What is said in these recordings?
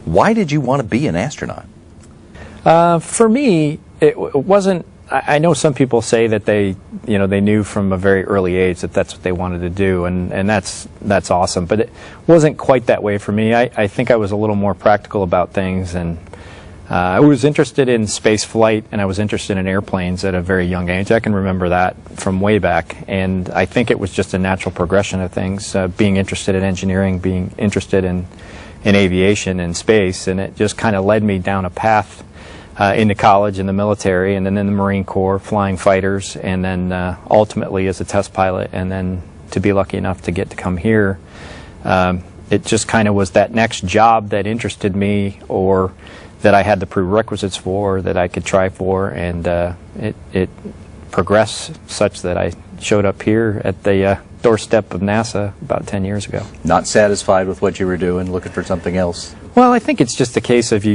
Why did you want to be an astronaut? For me, it wasn't. I know some people say that they knew from a very early age that that's what they wanted to do, and that's awesome. But it wasn't quite that way for me. I think I was a little more practical about things, and I was interested in space flight, and I was interested in airplanes at a very young age. I can remember that from way back, and I think it was just a natural progression of things, being interested in engineering, being interested in aviation and space, and it just kind of led me down a path into college, in the military, and then in the Marine Corps, flying fighters, and then ultimately as a test pilot, and then to be lucky enough to get to come here. It just kind of was that next job that interested me, or that I had the prerequisites for, that I could try for, and it progressed such that I showed up here at the doorstep of NASA about 10 years ago. Not satisfied with what you were doing, looking for something else? Well, I think it's just a case of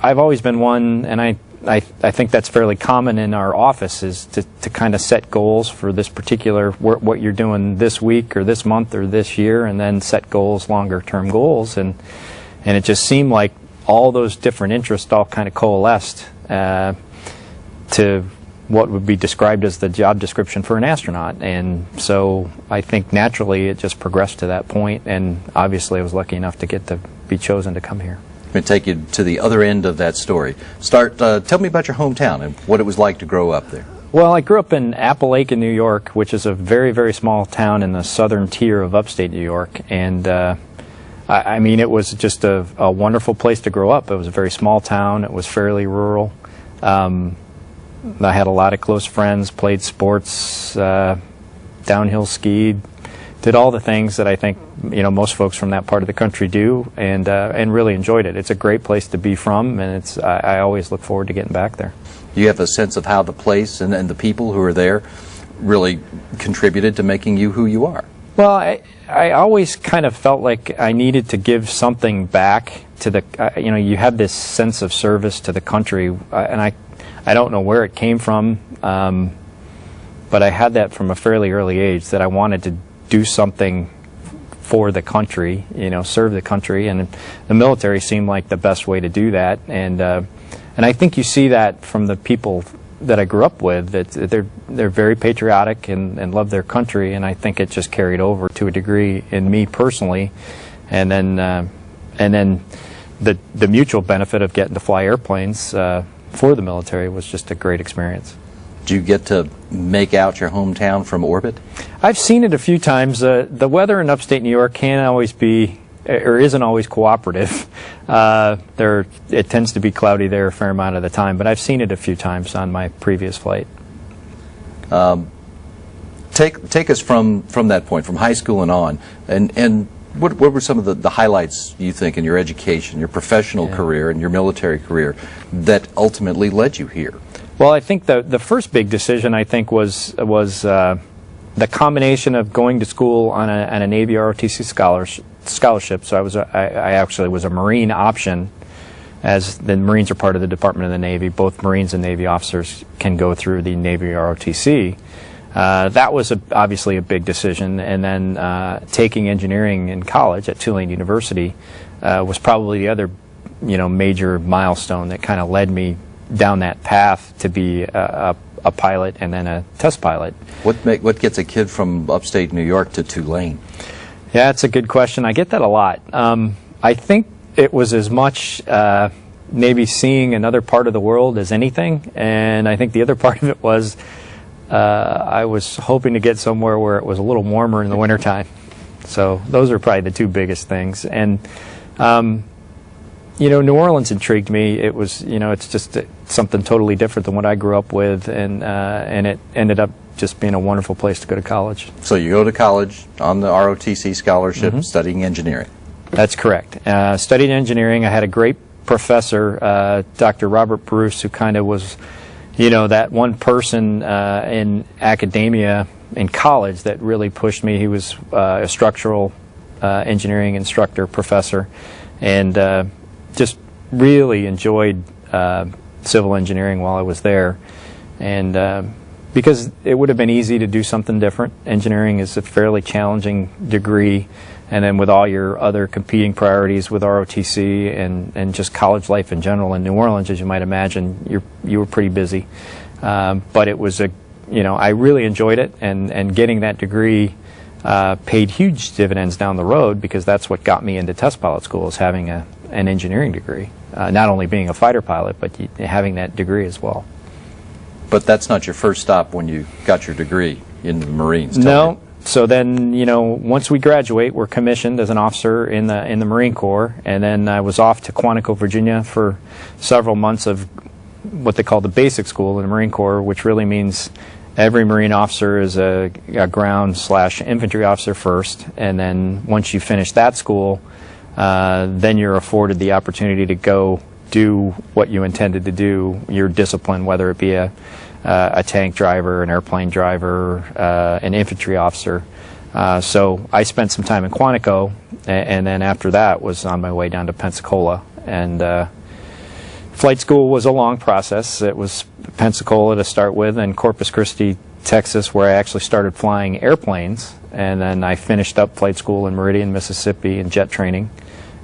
I've always been one, and I think that's fairly common in our office, is to kind of set goals for this particular, what you're doing this week or this month or this year, and then set goals, longer term goals, and it just seemed like all those different interests all kind of coalesced to what would be described as the job description for an astronaut. And so I think naturally it just progressed to that point, and obviously I was lucky enough to get to be chosen to come here. I'm going to take you to the other end of that story. Tell me about your hometown and what it was like to grow up there. Well, I grew up in Appalachian, New York, which is a very, very small town in the southern tier of upstate New York, and I mean, it was just a wonderful place to grow up. It was a very small town. It was fairly rural. I had a lot of close friends, played sports, downhill skied, did all the things that I think most folks from that part of the country do, and really enjoyed it. It's a great place to be from, and I always look forward to getting back there. You have a sense of how the place and the people who are there really contributed to making you who you are? Well, I always kind of felt like I needed to give something back to the, you have this sense of service to the country, and I don't know where it came from, but I had that from a fairly early age, that I wanted to do something for the country, serve the country, and the military seemed like the best way to do that, and I think you see that from the people that I grew up with, that they're very patriotic and love their country, and I think it just carried over to a degree in me personally, and then the mutual benefit of getting to fly airplanes for the military was just a great experience. Do you get to make out your hometown from orbit? I've seen it a few times. The weather in upstate New York can't always be, or isn't always cooperative. It tends to be cloudy there a fair amount of the time, but I've seen it a few times on my previous flight. Take us from that point, from high school and on, and what were some of the highlights, you think, in your education, your professional career, and your military career that ultimately led you here? Well, I think the first big decision, I think, was the combination of going to school on a Navy ROTC scholarship. So I actually was a Marine option, as the Marines are part of the Department of the Navy. Both Marines and Navy officers can go through the Navy ROTC. That was obviously a big decision, and then taking engineering in college at Tulane University was probably the other major milestone that kind of led me down that path to be a pilot and then a test pilot. What gets a kid from upstate New York to Tulane? Yeah, that's a good question. I get that a lot. I think it was as much maybe seeing another part of the world as anything, and I think the other part of it was I was hoping to get somewhere where it was a little warmer in the wintertime. So those are probably the two biggest things. And New Orleans intrigued me. It was, it's just something totally different than what I grew up with, and it ended up just being a wonderful place to go to college. So you go to college on the ROTC scholarship, studying engineering. That's correct. Studied engineering. I had a great professor, Dr. Robert Bruce, who kind of was, that one person in academia in college that really pushed me. He was a structural engineering instructor, professor, and just really enjoyed civil engineering while I was there, and because it would have been easy to do something different. Engineering is a fairly challenging degree, and then with all your other competing priorities with ROTC and just college life in general in New Orleans, as you might imagine, you were pretty busy. But it was I really enjoyed it, and getting that degree paid huge dividends down the road, because that's what got me into test pilot school, is having an engineering degree. Not only being a fighter pilot, but having that degree as well. But that's not your first stop when you got your degree in the Marines. No. So then, once we graduate, we're commissioned as an officer in the Marine Corps, and then I was off to Quantico, Virginia for several months of what they call the basic school in the Marine Corps, which really means every Marine officer is a ground/infantry officer first, and then once you finish that school, then you're afforded the opportunity to go do what you intended to do, your discipline, whether it be a tank driver, an airplane driver, an infantry officer. So I spent some time in Quantico, and then after that was on my way down to Pensacola. And flight school was a long process. It was Pensacola to start with, and Corpus Christi, Texas, where I actually started flying airplanes. And then I finished up flight school in Meridian, Mississippi in jet training,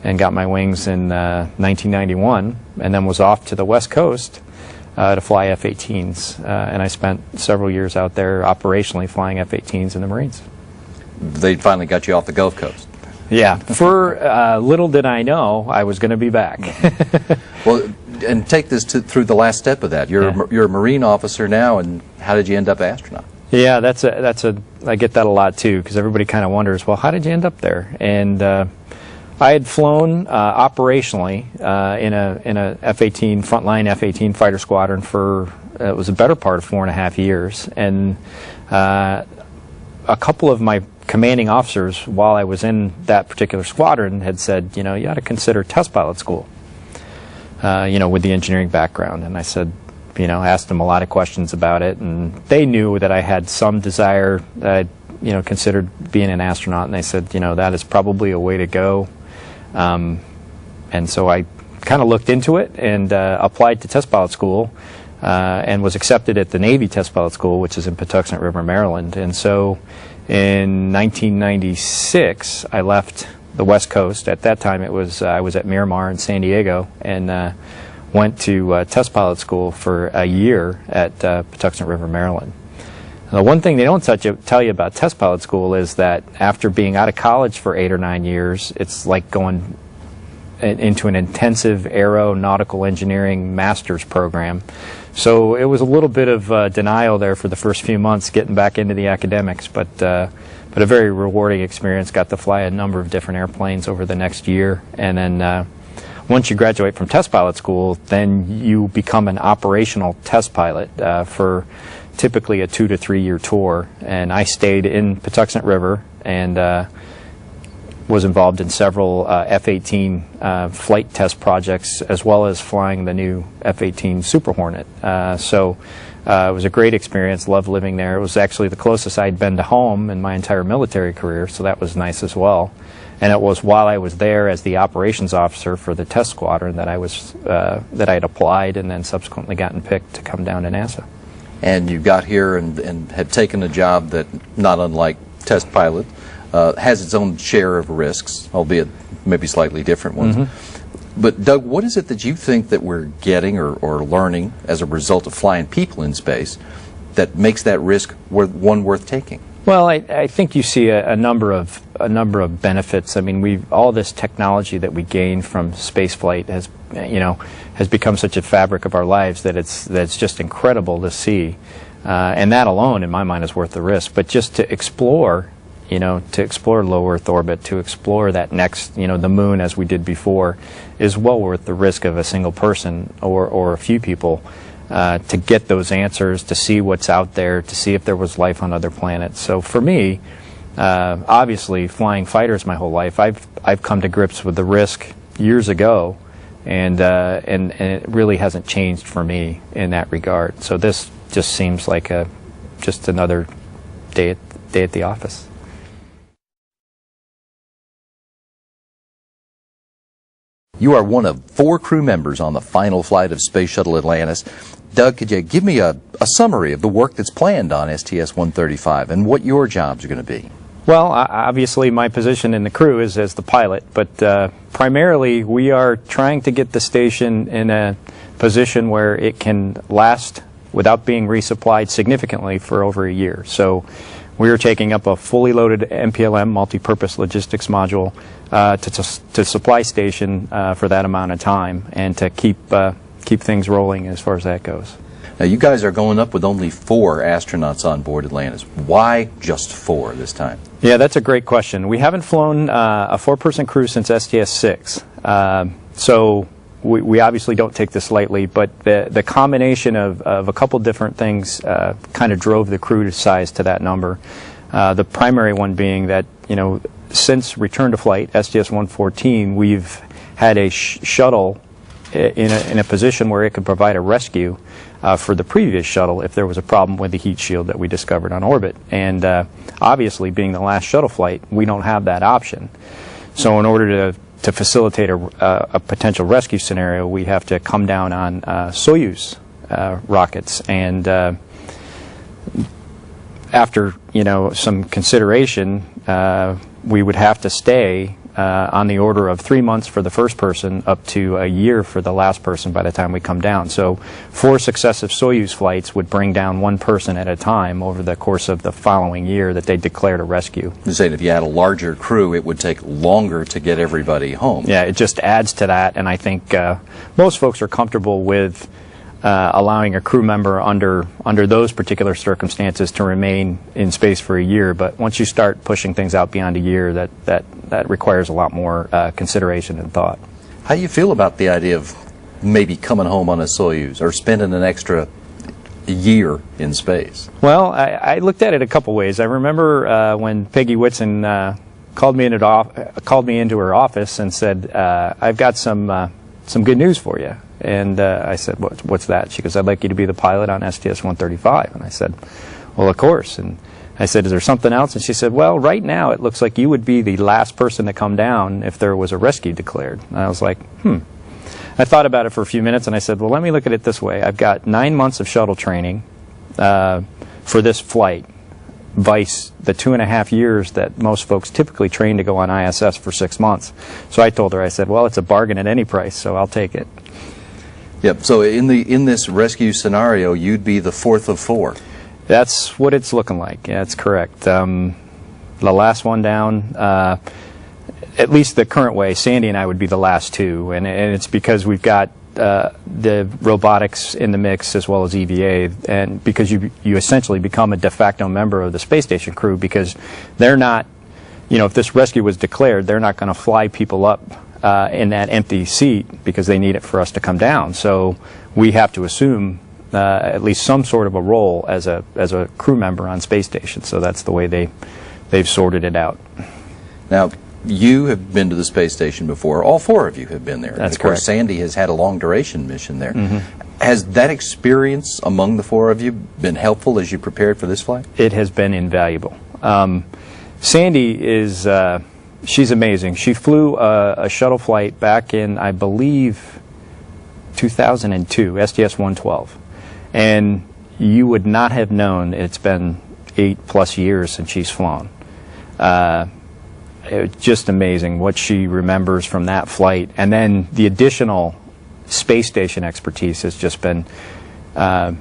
and got my wings in 1991, and then was off to the West Coast to fly F-18s. And I spent several years out there operationally flying F-18s in the Marines. They finally got you off the Gulf Coast. Yeah. For little did I know I was going to be back. Well, and take this through the last step of that. You're a Marine officer now, and how did you end up astronaut? Yeah, I get that a lot too, because everybody kind of wonders, well, how did you end up there? And I had flown operationally in a F-18 frontline F-18 fighter squadron for it was a better part of 4.5 years, and a couple of my commanding officers while I was in that particular squadron had said, you ought to consider test pilot school, with the engineering background. And I said, asked them a lot of questions about it, and they knew that I had some desire, that I'd considered being an astronaut, and they said, that is probably a way to go. And so I kind of looked into it and applied to test pilot school, and was accepted at the Navy Test Pilot School, which is in Patuxent River, Maryland. And so in 1996, I left the West Coast. At that time, I was at Miramar in San Diego, and went to test pilot school for a year at Patuxent River, Maryland. The one thing they don't tell you about test pilot school is that after being out of college for 8 or 9 years, it's like going into an intensive aeronautical engineering master's program. So it was a little bit of denial there for the first few months getting back into the academics, but a very rewarding experience. Got to fly a number of different airplanes over the next year, and then once you graduate from test pilot school, then you become an operational test pilot for typically a 2 to 3 year tour. And I stayed in Patuxent River and was involved in several F-18 flight test projects, as well as flying the new F-18 Super Hornet. So it was a great experience. Loved living there. It was actually the closest I'd been to home in my entire military career, so that was nice as well. And it was while I was there as the operations officer for the test squadron that I had applied and then subsequently gotten picked to come down to NASA. And you got here and had taken a job that, not unlike test pilot, has its own share of risks, albeit maybe slightly different ones. Mm-hmm. But Doug, what is it that you think that we're getting or learning as a result of flying people in space that makes that risk one worth taking? Well, I think you see a number of benefits. I mean, all this technology that we gain from space flight has become such a fabric of our lives that it's just incredible to see, and that alone, in my mind, is worth the risk. But just to explore low Earth orbit, to explore that next, the moon as we did before, is well worth the risk of a single person or a few people. To get those answers, to see what's out there, to see if there was life on other planets. So for me, obviously flying fighters my whole life, I've come to grips with the risk years ago, and it really hasn't changed for me in that regard. So this just seems like just another day at the office. You are one of 4 crew members on the final flight of Space Shuttle Atlantis. Doug, could you give me a summary of the work that's planned on STS-135 and what your jobs are going to be? Well, obviously my position in the crew is as the pilot, but primarily we are trying to get the station in a position where it can last without being resupplied significantly for over a year. So we are taking up a fully loaded MPLM, multi-purpose logistics module, to supply station for that amount of time and to keep things rolling as far as that goes. Now, you guys are going up with only 4 astronauts on board Atlantis. Why just 4 this time? Yeah, that's a great question. We haven't flown a 4-person crew since STS-6. So we obviously don't take this lightly, but the combination of a couple different things kind of drove the crew size to that number. The primary one being that, since return to flight, STS-114, we've had a shuttle in a position where it could provide a rescue for the previous shuttle if there was a problem with the heat shield that we discovered on orbit. And obviously, being the last shuttle flight, we don't have that option. So in order to facilitate a potential rescue scenario, we have to come down on Soyuz rockets. And after some consideration, we would have to stay on the order of 3 months for the first person, up to a year for the last person by the time we come down. So 4 successive Soyuz flights would bring down 1 person at a time over the course of the following year that they declared a rescue. You're saying if you had a larger crew, it would take longer to get everybody home. Yeah, it just adds to that, and I think most folks are comfortable with allowing a crew member under those particular circumstances to remain in space for a year. But once you start pushing things out beyond a year, that requires a lot more consideration and thought. How do you feel about the idea of maybe coming home on a Soyuz or spending an extra year in space? Well, I looked at it a couple ways. I remember when Peggy Whitson called me into her office and said, "I've got some good news for you." And I said, what's that? She goes, "I'd like you to be the pilot on STS-135. And I said, "Well, of course." And I said, "Is there something else?" And she said, "Well, right now it looks like you would be the last person to come down if there was a rescue declared." And I was like, I thought about it for a few minutes, and I said, "Well, let me look at it this way. I've got 9 months of shuttle training for this flight, vice the 2.5 years that most folks typically train to go on ISS for 6 months." So I told her, I said, "Well, it's a bargain at any price, so I'll take it." Yep. So in this rescue scenario, you'd be the 4th of 4. That's what it's looking like. Yeah, that's correct. The last one down, at least the current way, Sandy and I would be the last 2, and it's because we've got the robotics in the mix as well as EVA, and because you essentially become a de facto member of the space station crew, because they're not, if this rescue was declared, they're not going to fly people up in that empty seat because they need it for us to come down. So we have to assume at least some sort of a role as a crew member on space station. So that's the way they've sorted it out. Now, you have been to the space station before. All 4 of you have been there. That's of course, correct. Sandy has had a long duration mission there. Mm-hmm. Has that experience among the 4 of you been helpful as you prepared for this flight? It has been invaluable. Sandy is she's amazing. She flew a shuttle flight back in, I believe, 2002, STS-112. And you would not have known it's been 8+ years since she's flown. It's just amazing what she remembers from that flight. And then the additional space station expertise has just been, I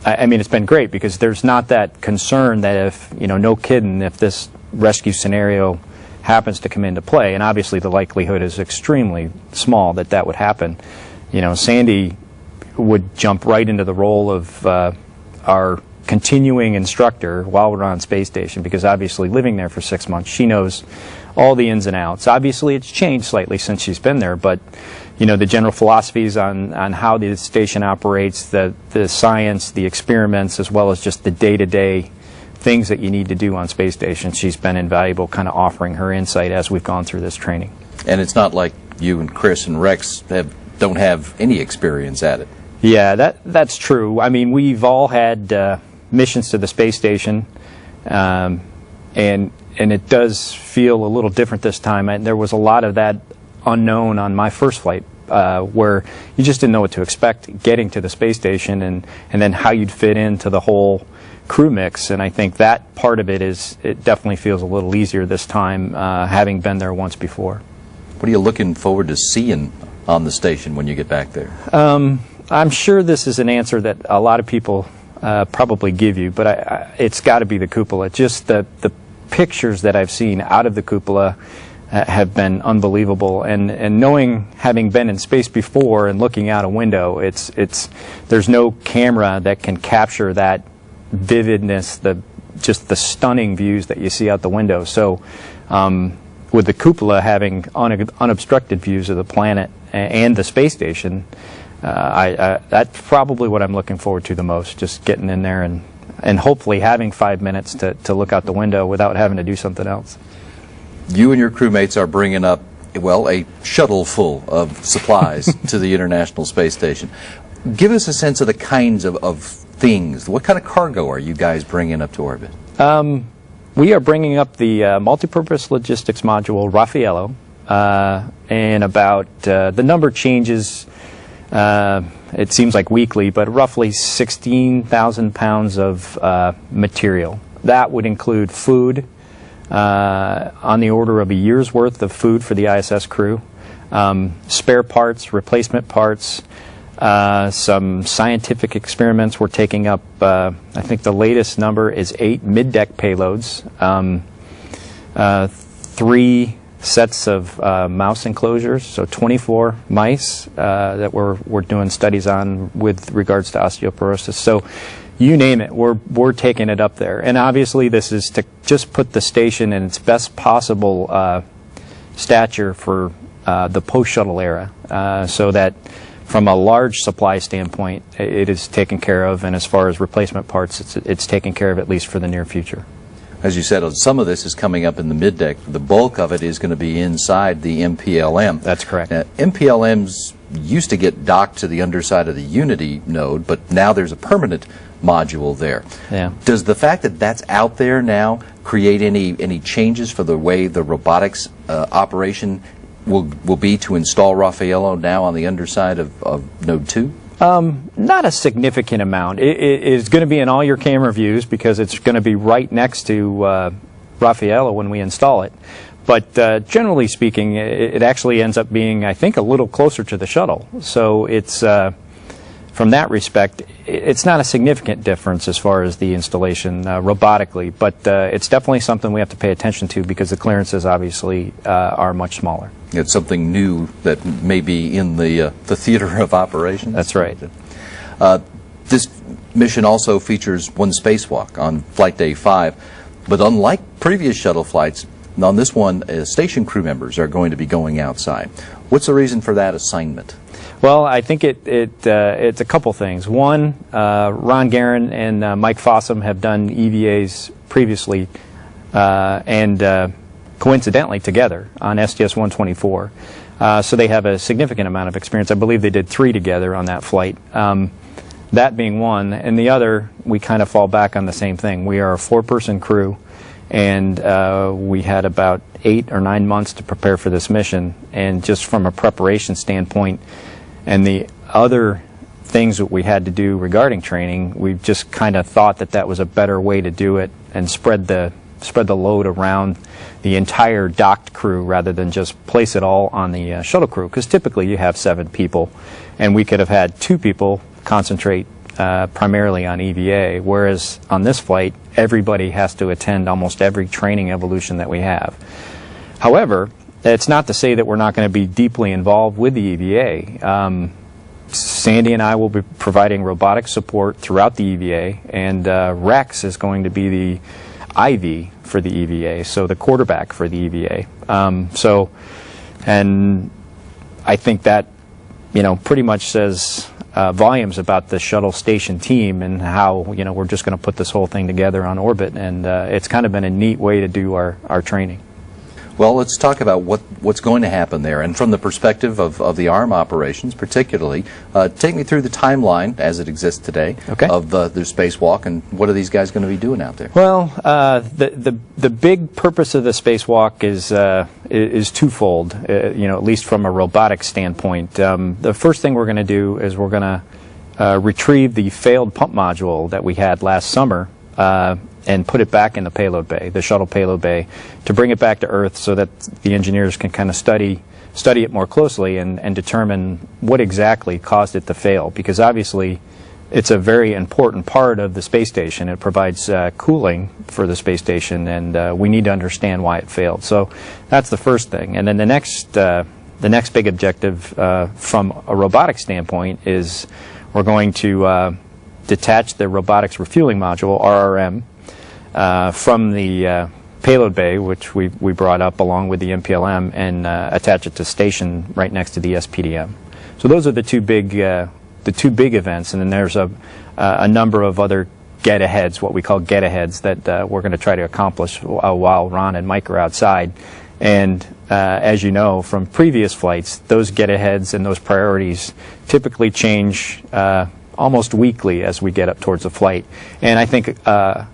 mean, it's been great, because there's not that concern that if, no kidding, if this rescue scenario happens to come into play, and obviously the likelihood is extremely small that would happen. Sandy would jump right into the role of our continuing instructor while we're on space station, because obviously living there for 6 months, she knows all the ins and outs. Obviously it's changed slightly since she's been there, but the general philosophies on how the station operates, the science, the experiments, as well as just the day-to-day things that you need to do on space station, she's been invaluable, kind of offering her insight as we've gone through this training. And it's not like you and Chris and Rex don't have any experience at it. Yeah, that's true. I mean, we've all had missions to the space station, and it does feel a little different this time. There was a lot of that unknown on my first flight, where you just didn't know what to expect getting to the space station, and then how you'd fit into the whole crew mix. And I think that part of it definitely feels a little easier this time, having been there once before. What are you looking forward to seeing on the station when you get back there? I'm sure this is an answer that a lot of people probably give you, but it's got to be the cupola. Just the pictures that I've seen out of the cupola have been unbelievable, and knowing, having been in space before and looking out a window, there's no camera that can capture that vividness, just the stunning views that you see out the window. So with the cupola having unobstructed views of the planet and the space station, that's probably what I'm looking forward to the most, just getting in there and hopefully having 5 minutes to look out the window without having to do something else. You and your crewmates are bringing up, well, a shuttle full of supplies to the International Space Station. Give us a sense of the kinds of things. What kind of cargo are you guys bringing up to orbit? We are bringing up the multipurpose logistics module Raffaello, and about the number changes. It seems like weekly, but roughly 16,000 pounds of material. That would include food, on the order of a year's worth of food for the ISS crew, spare parts, replacement parts, some scientific experiments. We're taking up, I think the latest number is 8 mid-deck payloads, 3 sets of mouse enclosures, so 24 mice that we're doing studies on with regards to osteoporosis. So you name it, we're taking it up there. And obviously this is to just put the station in its best possible stature for the post-shuttle era, so that from a large supply standpoint it is taken care of, and as far as replacement parts, it's taken care of, at least for the near future. As you said, some of this is coming up in the mid-deck. The bulk of it is going to be inside the MPLM. That's correct. MPLMs used to get docked to the underside of the Unity node, but now there's a permanent module there. Yeah. Does the fact that that's out there now create any changes for the way the robotics operation will be to install Raffaello now on the underside of Node 2? Not a significant amount. It is going to be in all your camera views because it's going to be right next to Raffaello when we install it. But generally speaking, it actually ends up being, I think, a little closer to the shuttle. So it's, from that respect, it's not a significant difference as far as the installation robotically, but it's definitely something we have to pay attention to because the clearances obviously are much smaller. It's something new that may be in the theater of operations. That's right. This mission also features one spacewalk on Flight Day 5, but unlike previous shuttle flights, on this one, station crew members are going to be going outside. What's the reason for that assignment? Well, I think it's a couple things. One, Ron Guerin and Mike Fossum have done EVAs previously, and coincidentally together on STS 124. So they have a significant amount of experience. I believe they did 3 together on that flight. That being one, and the other, we kind of fall back on the same thing. We are a 4-person crew, and we had about 8 or 9 months to prepare for this mission. And just from a preparation standpoint and the other things that we had to do regarding training, we just kind of thought that that was a better way to do it and spread the load around the entire docked crew rather than just place it all on the shuttle crew, because typically you have 7 people, and we could have had 2 people concentrate primarily on EVA, whereas on this flight everybody has to attend almost every training evolution that we have. However, it's not to say that we're not going to be deeply involved with the EVA. Sandy and I will be providing robotic support throughout the EVA, and Rex is going to be the IV for the EVA, so the quarterback for the EVA. And I think that, pretty much says volumes about the shuttle station team and how, we're just going to put this whole thing together on orbit, and it's kind of been a neat way to do our training. Well, let's talk about what's going to happen there, and from the perspective of the ARM operations particularly, take me through the timeline as it exists today. Okay. Of the spacewalk, and what are these guys going to be doing out there? Well, the big purpose of the spacewalk is twofold, at least from a robotic standpoint. The first thing we're going to do is we're going to retrieve the failed pump module that we had last summer and put it back in the payload bay, the shuttle payload bay, to bring it back to Earth so that the engineers can kind of study it more closely and determine what exactly caused it to fail. Because obviously, it's a very important part of the space station. It provides cooling for the space station, and we need to understand why it failed. So that's the first thing. And then the next big objective from a robotic standpoint is we're going to detach the robotics refueling module, RRM, from the payload bay, which we brought up along with the MPLM, and attach it to station right next to the SPDM. So those are the two big events, and then there's a number of other get-aheads, what we call get-aheads, that we're going to try to accomplish while Ron and Mike are outside. And as you know from previous flights, those get-aheads and those priorities typically change almost weekly as we get up towards the flight. And I think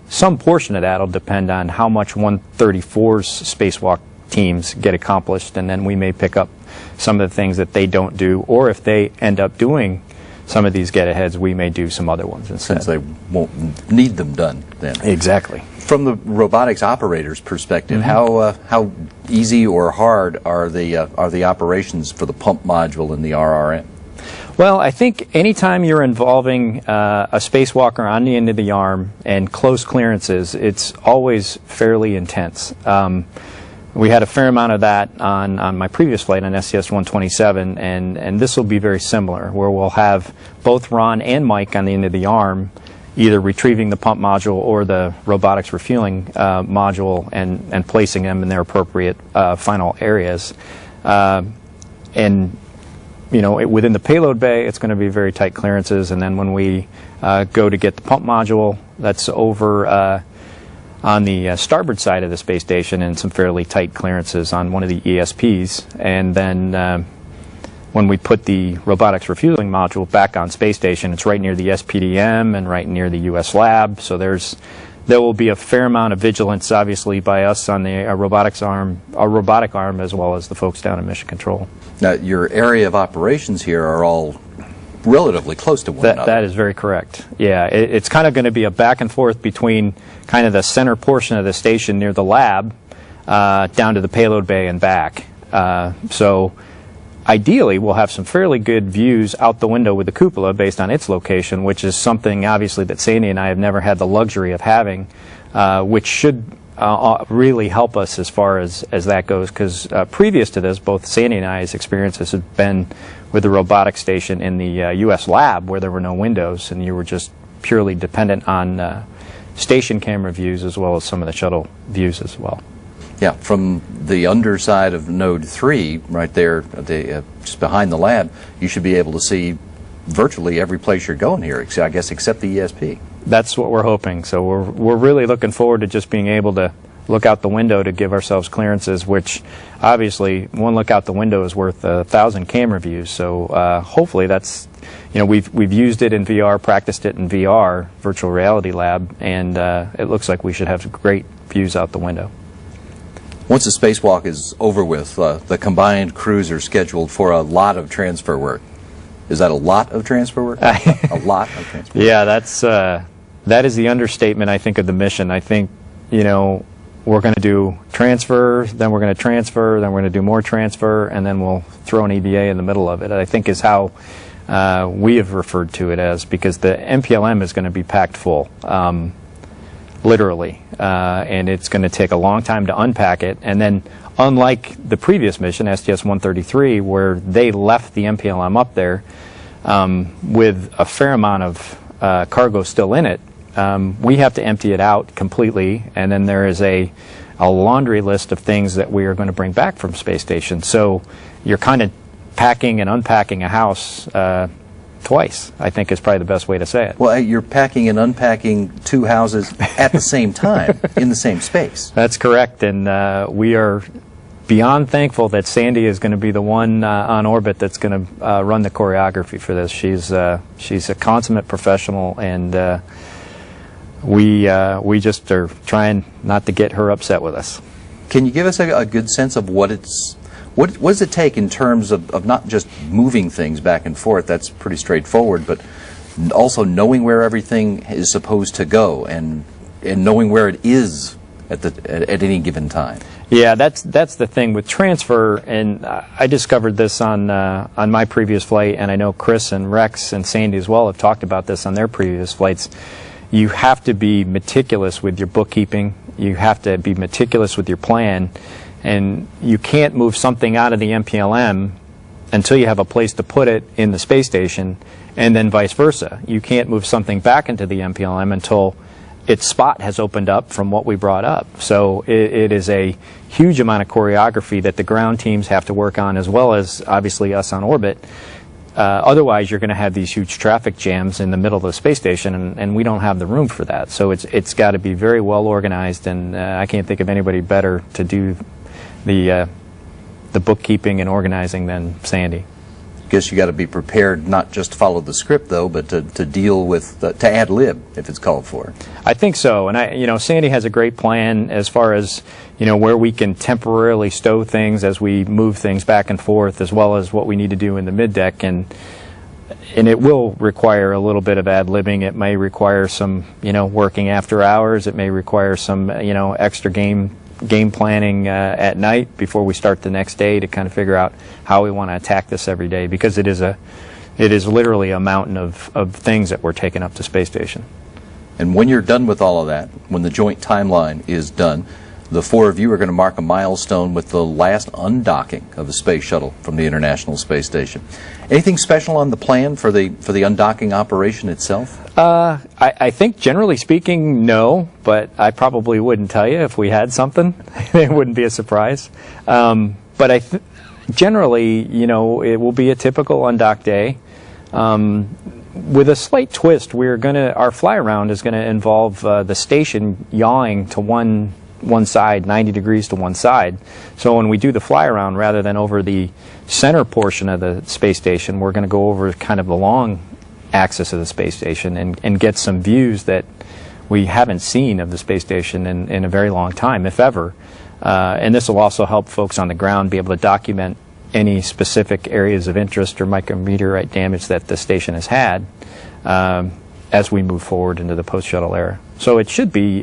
some portion of that will depend on how much 134's spacewalk teams get accomplished, and then we may pick up some of the things that they don't do, or if they end up doing some of these get-aheads, we may do some other ones instead. Since they won't need them done then. Exactly. From the robotics operator's perspective, how easy or hard are the operations for the pump module and the RRM? Well, I think anytime you're involving a spacewalker on the end of the arm and close clearances, it's always fairly intense. We had a fair amount of that on my previous flight on STS 127, and this will be very similar, where we'll have both Ron and Mike on the end of the arm, either retrieving the pump module or the robotics refueling module and placing them in their appropriate final areas. And within the payload bay, it's going to be very tight clearances, and then when we go to get the pump module, that's over on the starboard side of the space station, and some fairly tight clearances on one of the ESPs. And then when we put the robotics refueling module back on space station, it's right near the SPDM and right near the U.S. lab, so there will be a fair amount of vigilance, obviously, by us on the robotic arm, as well as the folks down in Mission Control. Now, your area of operations here are all relatively close to one another. That is very correct. Yeah, it's kind of going to be a back and forth between kind of the center portion of the station near the lab down to the payload bay and back. So ideally, we'll have some fairly good views out the window with the cupola based on its location, which is something, obviously, that Sandy and I have never had the luxury of having, which should really help us as far as that goes, because previous to this, both Sandy and I's experiences have been with the robotics station in the U.S. lab, where there were no windows, and you were just purely dependent on station camera views as well as some of the shuttle views as well. Yeah, from the underside of Node 3, right there, just behind the lab, you should be able to see virtually every place you're going here, I guess, except the ESP. That's what we're hoping. So we're really looking forward to just being able to look out the window to give ourselves clearances, which obviously one look out the window is worth 1,000 camera views. So hopefully that's, we've used it in VR, practiced it in VR, virtual reality lab, and it looks like we should have great views out the window. Once the spacewalk is over with, the combined crews are scheduled for a lot of transfer work. Is that a lot of transfer work? A lot of transfer work. Yeah, that is the understatement, I think, of the mission. I think, we're going to do transfer, then we're going to transfer, then we're going to do more transfer, and then we'll throw an EVA in the middle of it, I think is how we have referred to it as, because the MPLM is going to be packed full, literally, and it's going to take a long time to unpack it. And then, unlike the previous mission, STS-133, where they left the MPLM up there with a fair amount of cargo still in it, we have to empty it out completely, and then there is a laundry list of things that we are going to bring back from space station. So you're kind of packing and unpacking a house twice, I think is probably the best way to say it. Well, you're packing and unpacking two houses at the same time in the same space. That's correct, and we are beyond thankful that Sandy is going to be the one on orbit that's going to run the choreography for this. She's a consummate professional, and we just are trying not to get her upset with us. Can you give us a good sense of what does it take in terms of not just moving things back and forth? That's pretty straightforward, but also knowing where everything is supposed to go and knowing where it is at any given time. Yeah, that's the thing with transfer, and I discovered this on my previous flight, and I know Chris and Rex and Sandy as well have talked about this on their previous flights. You have to be meticulous with your bookkeeping. You have to be meticulous with your plan, and you can't move something out of the MPLM until you have a place to put it in the space station, and then vice versa. You can't move something back into the MPLM until its spot has opened up from what we brought up. So it is a huge amount of choreography that the ground teams have to work on, as well as obviously us on orbit. Otherwise, you're going to have these huge traffic jams in the middle of the space station, and we don't have the room for that. So it's got to be very well organized, and I can't think of anybody better to do the bookkeeping and organizing than Sandy. I guess you got to be prepared not just to follow the script, though, but to deal with to ad lib if it's called for. I think so, and Sandy has a great plan as far as where we can temporarily stow things as we move things back and forth, as well as what we need to do in the middeck, and it will require a little bit of ad libbing. It may require some working after hours. It may require some extra game planning at night before we start the next day to kind of figure out how we want to attack this every day, because it is literally a mountain of things that we're taking up to space station. And when you're done with all of that, when the joint timeline is done, the four of you are going to mark a milestone with the last undocking of the space shuttle from the International Space Station. Anything special on the plan for the undocking operation itself? I think generally speaking, no, but I probably wouldn't tell you if we had something. It wouldn't be a surprise. But generally, it will be a typical undock day. With a slight twist, our fly around is going to involve the station yawing to one side, 90 degrees to one side. So when we do the fly around, rather than over the center portion of the space station, we're going to go over kind of the long axis of the space station and get some views that we haven't seen of the space station in a very long time, if ever. And this will also help folks on the ground be able to document any specific areas of interest or micrometeorite damage that the station has had as we move forward into the post-shuttle era. So it should be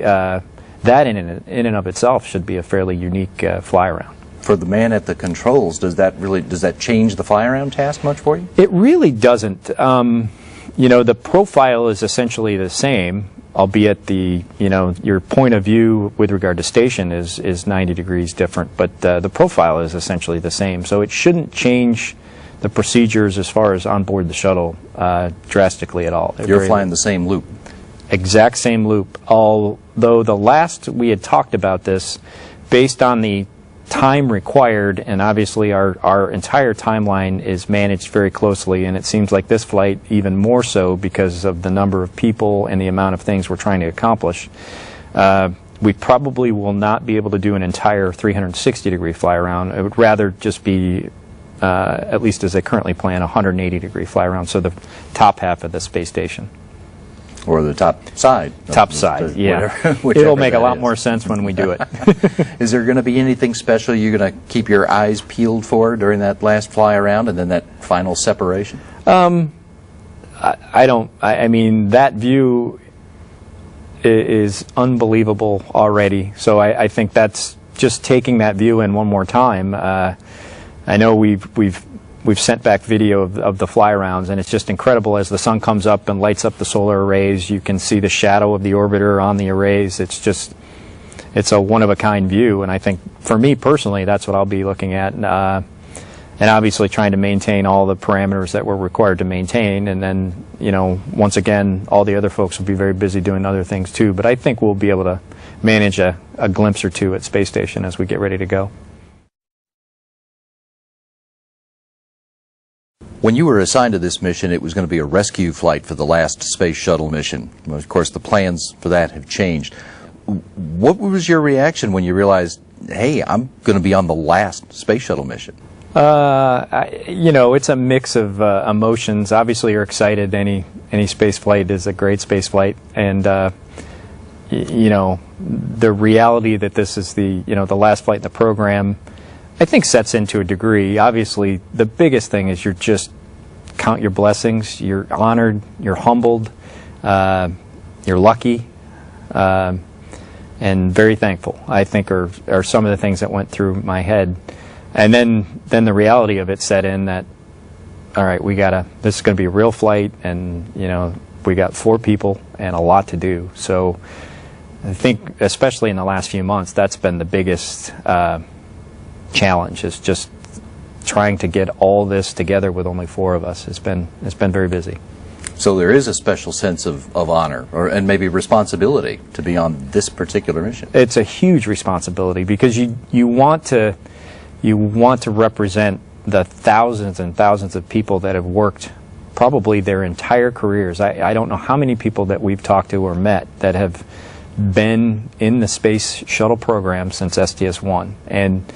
that in and of itself should be a fairly unique fly around. For the man at the controls, does that change the fly around task much for you? It really doesn't. The profile is essentially the same, albeit your point of view with regard to station is 90 degrees different, but the profile is essentially the same. So it shouldn't change the procedures as far as on board the shuttle drastically at all. You're flying the same loop. Exact same loop, although the last we had talked about this, based on the time required, and obviously our entire timeline is managed very closely, and it seems like this flight even more so because of the number of people and the amount of things we're trying to accomplish. We probably will not be able to do an entire 360-degree fly around. It would rather just be, at least as I currently plan, a 180-degree fly around, so the top half of the space station. Or the top side. Top side, yeah. Whatever it'll make a lot more sense when we do it. Is there going to be anything special you're going to keep your eyes peeled for during that last fly around and then that final separation? I mean, that view is unbelievable already. So I think that's just taking that view in one more time. I know we've sent back video of the fly arounds, and it's just incredible as the sun comes up and lights up the solar arrays. You can see the shadow of the orbiter on the arrays. It's a one-of-a-kind view, and I think for me personally, that's what I'll be looking at. And obviously trying to maintain all the parameters that we're required to maintain, and then, once again, all the other folks will be very busy doing other things too. But I think we'll be able to manage a glimpse or two at space station as we get ready to go. When you were assigned to this mission, it was going to be a rescue flight for the last space shuttle mission. Well, of course, the plans for that have changed. What was your reaction when you realized, hey, I'm going to be on the last space shuttle mission? It's a mix of emotions. Obviously, you're excited. Any space flight is a great space flight, and you know, the reality that this is the, you know, the last flight in the program, I think sets in to a degree. Obviously, the biggest thing is you're just count your blessings. You're honored. You're humbled. You're lucky. And very thankful, I think, are some of the things that went through my head. And then the reality of it set in that, all right, this is going to be a real flight, and, you know, we got 4 people and a lot to do. So I think, especially in the last few months, that's been the biggest challenge, is just trying to get all this together with only 4 of us. It's been very busy. So there is a special sense of honor and maybe responsibility to be on this particular mission. It's a huge responsibility, because you want to represent the thousands and thousands of people that have worked probably their entire careers. I don't know how many people that we've talked to or met that have been in the Space Shuttle program since STS-1. And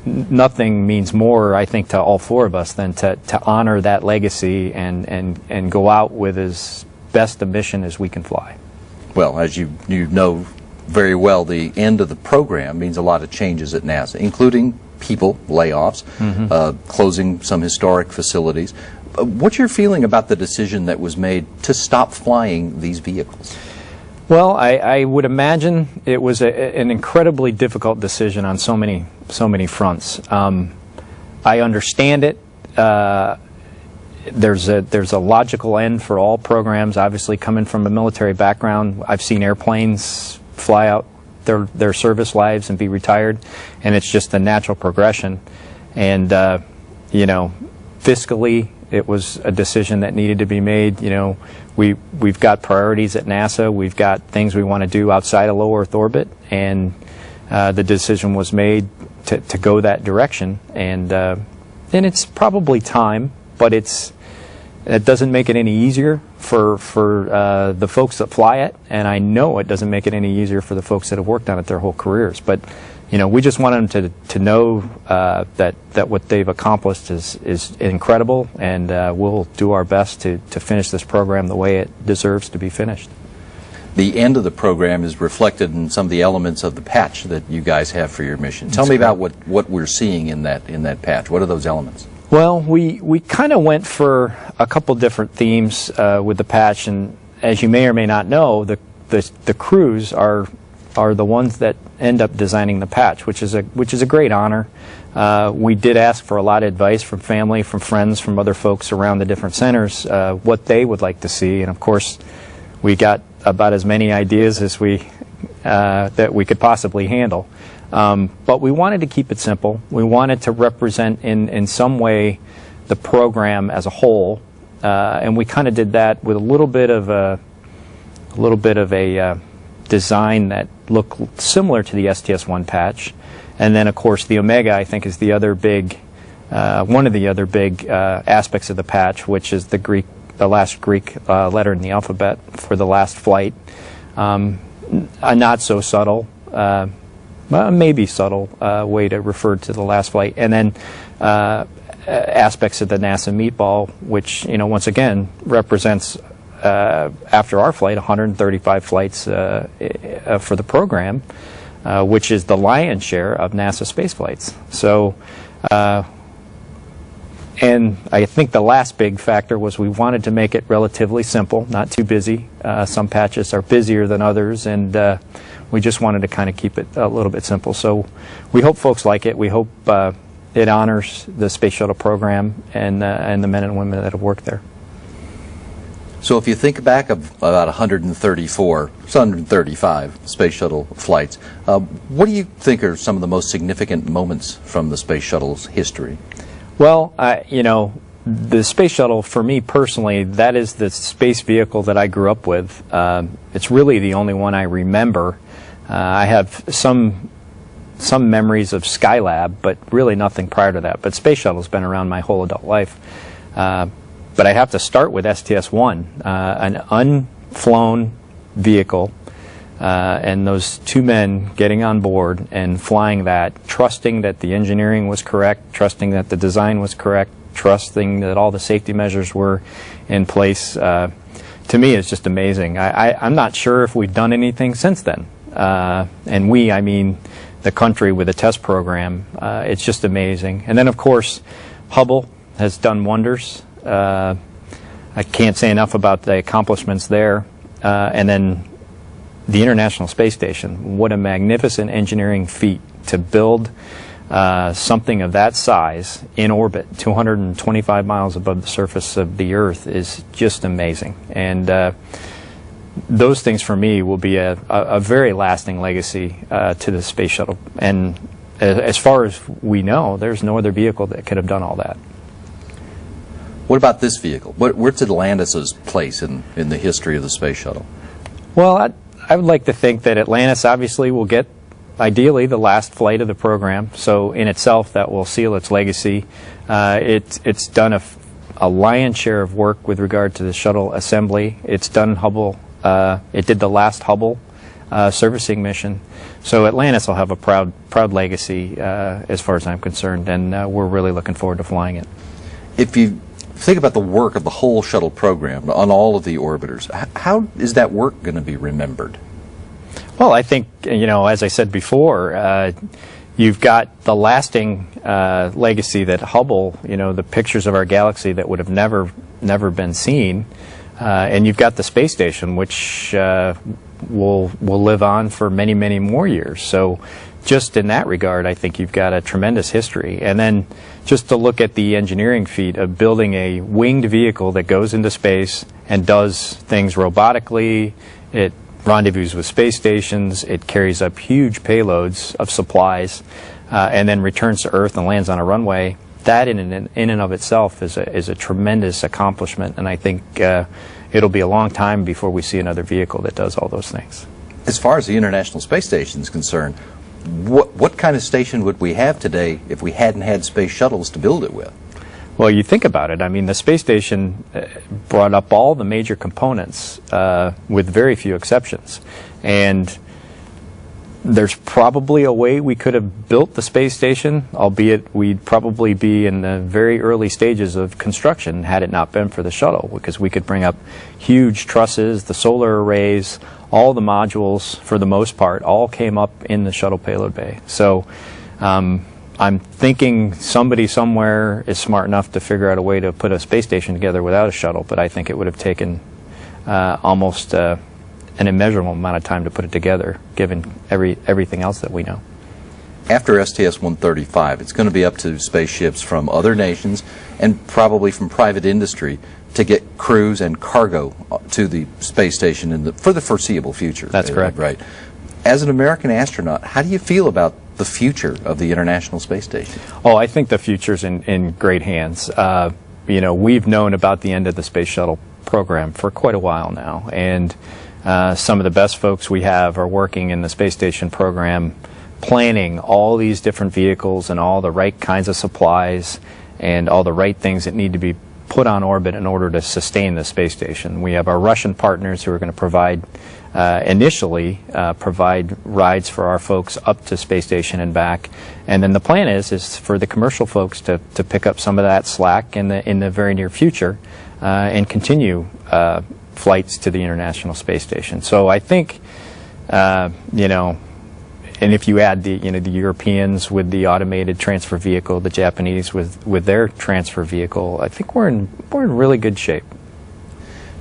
nothing means more, I think, to all 4 of us than to honor that legacy and go out with as best a mission as we can fly. Well, as you know very well, the end of the program means a lot of changes at NASA, including people, layoffs, closing some historic facilities. What's your feeling about the decision that was made to stop flying these vehicles? Well, I would imagine it was an incredibly difficult decision on so many fronts. I understand it. There's a logical end for all programs. Obviously, coming from a military background, I've seen airplanes fly out their service lives and be retired, and it's just a natural progression. And you know, fiscally, it was a decision that needed to be made. You know, we've got priorities at NASA. We've got things we want to do outside of low Earth orbit, and the decision was made to go that direction. And it's probably time, but it doesn't make it any easier for the folks that fly it, and I know it doesn't make it any easier for the folks that have worked on it their whole careers. But you know, we just want them to know that what they've accomplished is incredible, and we'll do our best to finish this program the way it deserves to be finished. The end of the program is reflected in some of the elements of the patch that you guys have for your mission. Tell me about what we're seeing in that patch. What are those elements? Well, we kind of went for a couple different themes with the patch, and as you may or may not know, the crews are the ones that end up designing the patch, which is a great honor. We did ask for a lot of advice from family, from friends, from other folks around the different centers, what they would like to see, and of course, we got about as many ideas as that we could possibly handle. But we wanted to keep it simple. We wanted to represent in some way the program as a whole, and we kind of did that with a little bit of a design that looked similar to the STS-1 patch. And then, of course, the Omega, I think, is the other big, one of the other big aspects of the patch, which is the last Greek letter in the alphabet for the last flight. A not so subtle, maybe subtle way to refer to the last flight. And then aspects of the NASA meatball, which, you know, once again represents, after our flight, 135 flights for the program, which is the lion's share of NASA space flights. So, and I think the last big factor was we wanted to make it relatively simple, not too busy. Some patches are busier than others, and we just wanted to kind of keep it a little bit simple. So we hope folks like it. We hope it honors the Space Shuttle program and the men and women that have worked there. So if you think back of about 135 Space Shuttle flights, what do you think are some of the most significant moments from the Space Shuttle's history? Well, you know, the Space Shuttle, for me personally, that is the space vehicle that I grew up with. It's really the only one I remember. I have some memories of Skylab, but really nothing prior to that. But Space Shuttle's been around my whole adult life. But I have to start with STS-1, an unflown vehicle, and those 2 men getting on board and flying that, trusting that the engineering was correct, trusting that the design was correct, trusting that all the safety measures were in place. to me is just amazing. I'm not sure if we've done anything since then. And we, I mean the country with a test program. It's just amazing. And then, of course, Hubble has done wonders. I can't say enough about the accomplishments there. And then the International Space Station. What a magnificent engineering feat to build something of that size in orbit, 225 miles above the surface of the Earth, is just amazing. And those things for me will be a very lasting legacy to the space shuttle. And as far as we know, there's no other vehicle that could have done all that. What about this vehicle? Where's Atlantis' place in the history of the space shuttle? Well, I would like to think that Atlantis obviously will get, ideally, the last flight of the program. So in itself, that will seal its legacy. It's done a lion's share of work with regard to the shuttle assembly. It's done Hubble. It did the last Hubble servicing mission. So Atlantis will have a proud legacy as far as I'm concerned, and we're really looking forward to flying it. If you think about the work of the whole shuttle program on all of the orbiters, how is that work going to be remembered? Well, I think, as I said before, you've got the lasting legacy that Hubble, the pictures of our galaxy that would have never been seen, and you've got the space station, which will live on for many, many more years. So just in that regard, I think you've got a tremendous history. And then just to look at the engineering feat of building a winged vehicle that goes into space and does things robotically, it rendezvous with space stations, it carries up huge payloads of supplies, and then returns to Earth and lands on a runway. That in and of itself is a tremendous accomplishment, and I think it'll be a long time before we see another vehicle that does all those things. As far as the International Space Station is concerned, what kind of station would we have today if we hadn't had space shuttles to build it with? Well, you think about it. I mean, the space station brought up all the major components with very few exceptions. And there's probably a way we could have built the space station, albeit we'd probably be in the very early stages of construction had it not been for the shuttle, because we could bring up huge trusses, the solar arrays, all the modules, for the most part, all came up in the shuttle payload bay. So I'm thinking somebody somewhere is smart enough to figure out a way to put a space station together without a shuttle, but I think it would have taken almost an immeasurable amount of time to put it together, given everything else that we know. After STS-135, it's going to be up to spaceships from other nations and probably from private industry to get crews and cargo to the space station for the foreseeable future. That's correct. Right. As an American astronaut, how do you feel about the future of the International Space Station? Oh, I think the future's in great hands. We've known about the end of the Space Shuttle program for quite a while now, and some of the best folks we have are working in the space station program, planning all these different vehicles and all the right kinds of supplies and all the right things that need to be put on orbit in order to sustain the space station. We have our Russian partners who are going to provide initially provide rides for our folks up to space station and back, and then the plan is for the commercial folks to pick up some of that slack in the very near future and continue flights to the International Space Station. So I think and if you add the Europeans with the automated transfer vehicle, the Japanese with their transfer vehicle, I think we're in really good shape.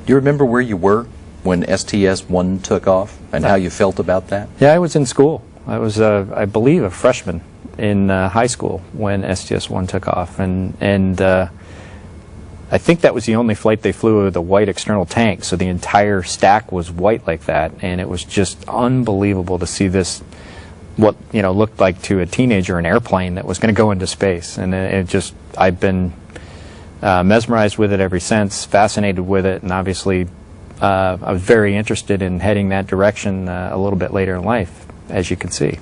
Do you remember where you were when STS-1 took off and how you felt about that? Yeah, I was in school. I was, I believe, a freshman in high school when STS-1 took off, and I think that was the only flight they flew with a white external tank, so the entire stack was white like that, and it was just unbelievable to see this, what looked like to a teenager an airplane that was going to go into space, and I've been mesmerized with it ever since, fascinated with it, and obviously I was very interested in heading that direction a little bit later in life, as you can see.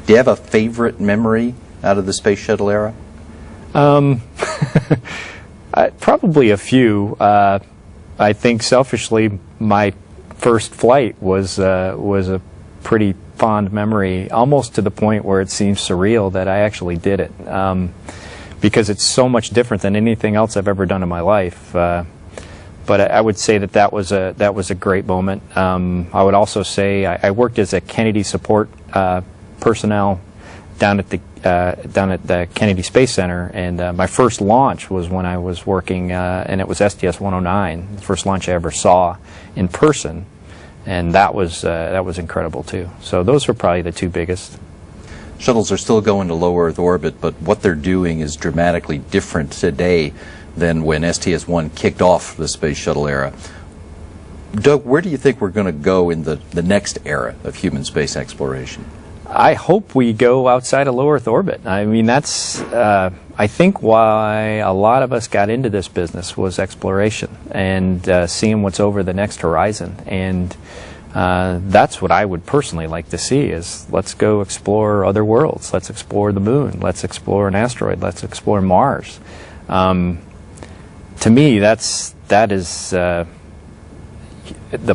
Do you have a favorite memory out of the space shuttle era? Probably a few. I think selfishly, my first flight was a pretty fond memory, almost to the point where it seems surreal that I actually did it, because it's so much different than anything else I've ever done in my life. But I would say that was a great moment. I would also say I worked as a Kennedy support personnel down at the Kennedy Space Center, and my first launch was when I was working, and it was STS 109, the first launch I ever saw in person, and that was incredible too. So those were probably the two biggest. Shuttles are still going to low Earth orbit, but what they're doing is dramatically different today than when STS-1 kicked off the space shuttle era. Doug, where do you think we're going to go in the next era of human space exploration? I hope we go outside of low Earth orbit. I mean, that's, I think, why a lot of us got into this business was exploration and seeing what's over the next horizon. And that's what I would personally like to see is let's go explore other worlds. Let's explore the moon. Let's explore an asteroid. Let's explore Mars. To me, that is the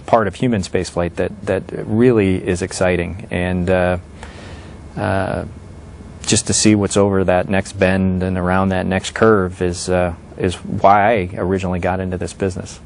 part of human spaceflight that really is exciting, and just to see what's over that next bend and around that next curve is why I originally got into this business.